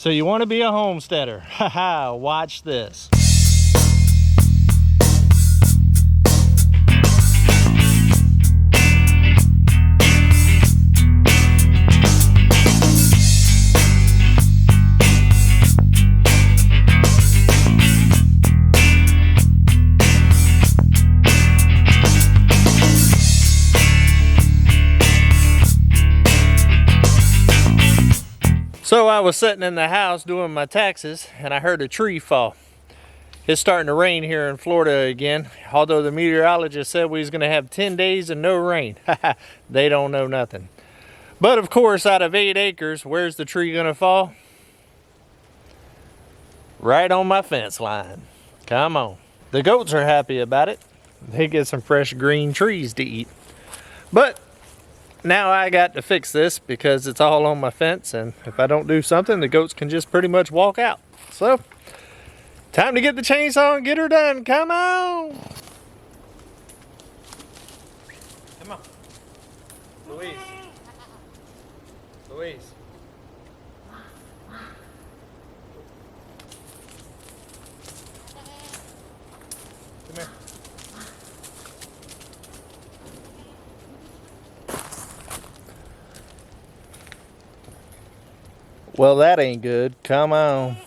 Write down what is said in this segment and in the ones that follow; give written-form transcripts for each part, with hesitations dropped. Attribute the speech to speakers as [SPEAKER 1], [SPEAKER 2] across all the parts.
[SPEAKER 1] So you want to be a homesteader? Haha, watch this. So I was sitting in the house doing my taxes and I heard a tree fall. It's starting to rain here in Florida again, although the meteorologist said we was going to have 10 days and no rain. They don't know nothing. But of course, out of 8 acres, where's the tree going to fall? Right on my fence line. Come on. The goats are happy about it. They get some fresh green trees to eat. But now I got to fix this because it's all on my fence, and if I don't do something, the goats can just pretty much walk out. So, time to get the chainsaw and get her done. Come on! Come on. Louise. Louise. Come here. Well, that ain't good. Come on.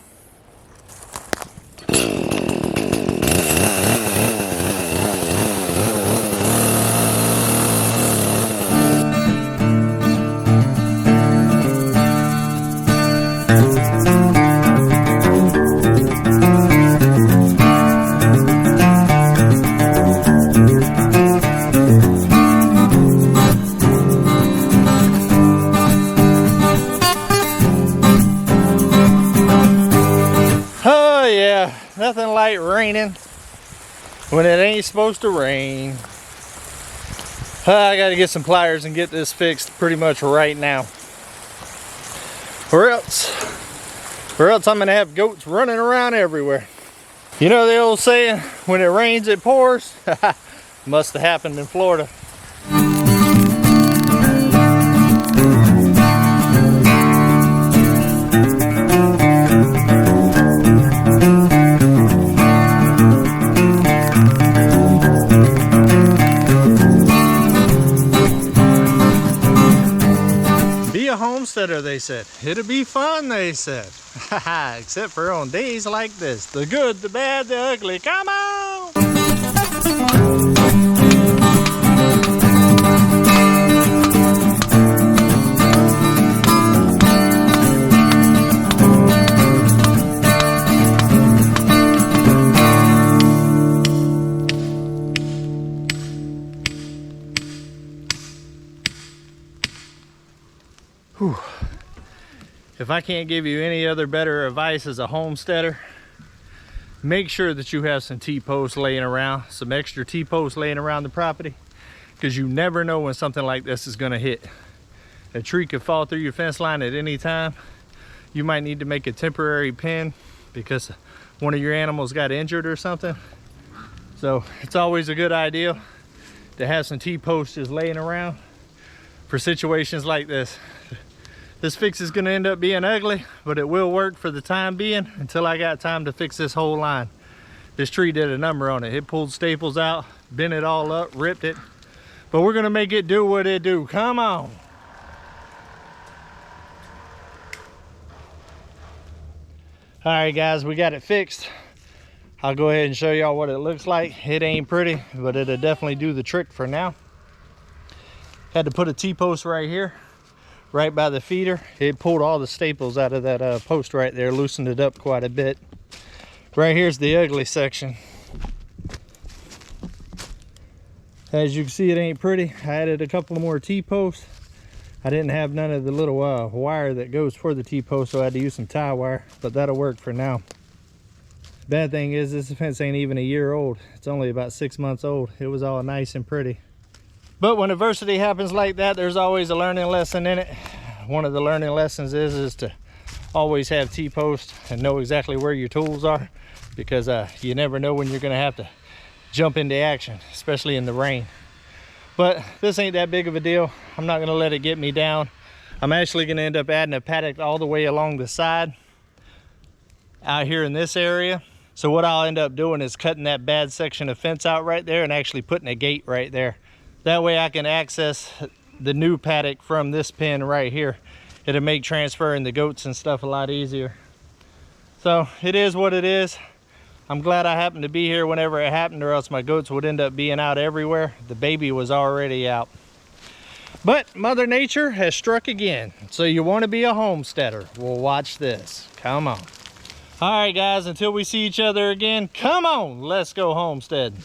[SPEAKER 1] Nothing like raining when it ain't supposed to rain. I gotta get some pliers and get this fixed pretty much right now. Or else I'm gonna have goats running around everywhere. You know the old saying, when it rains it pours? Must have happened in Florida. Homesteader, they said. It'll be fun, they said. Except for on days like this. The good, the bad, the ugly. Come on! Whew. If I can't give you any other better advice as a homesteader, make sure that you have some T-posts laying around, some extra T-posts laying around the property, because you never know when something like this is going to hit. A tree could fall through your fence line at any time. You might need to make a temporary pen because one of your animals got injured or something. So it's always a good idea to have some T-posts just laying around for situations like this. This fix is going to end up being ugly, but it will work for the time being until I got time to fix this whole line. This tree did a number on it. It pulled staples out, bent it all up, ripped it. But we're going to make it do what it do. Come on. All right, guys, we got it fixed. I'll go ahead and show y'all what it looks like. It ain't pretty, but it'll definitely do the trick for now. Had to put a T-post right here, right by the feeder. It pulled all the staples out of that post right there, loosened it up quite a bit. Right here's the ugly section. As you can see, it ain't pretty. I added a couple more T-posts. I didn't have none of the little wire that goes for the T-post, so I had to use some tie wire, but that'll work for now. Bad thing is this fence ain't even a year old. It's only about 6 months old. It was all nice and pretty. But when adversity happens like that, there's always a learning lesson in it. One of the learning lessons is to always have T-posts and know exactly where your tools are, because you never know when you're going to have to jump into action, especially in the rain. But this ain't that big of a deal. I'm not going to let it get me down. I'm actually going to end up adding a paddock all the way along the side out here in this area. So what I'll end up doing is cutting that bad section of fence out right there and actually putting a gate right there. That way I can access the new paddock from this pen right here. It'll make transferring the goats and stuff a lot easier. So it is what it is. I'm glad I happened to be here whenever it happened, or else my goats would end up being out everywhere. The baby was already out. But Mother Nature has struck again. So you want to be a homesteader? Well, watch this. Come on. All right, guys, until we see each other again, come on, let's go homesteading.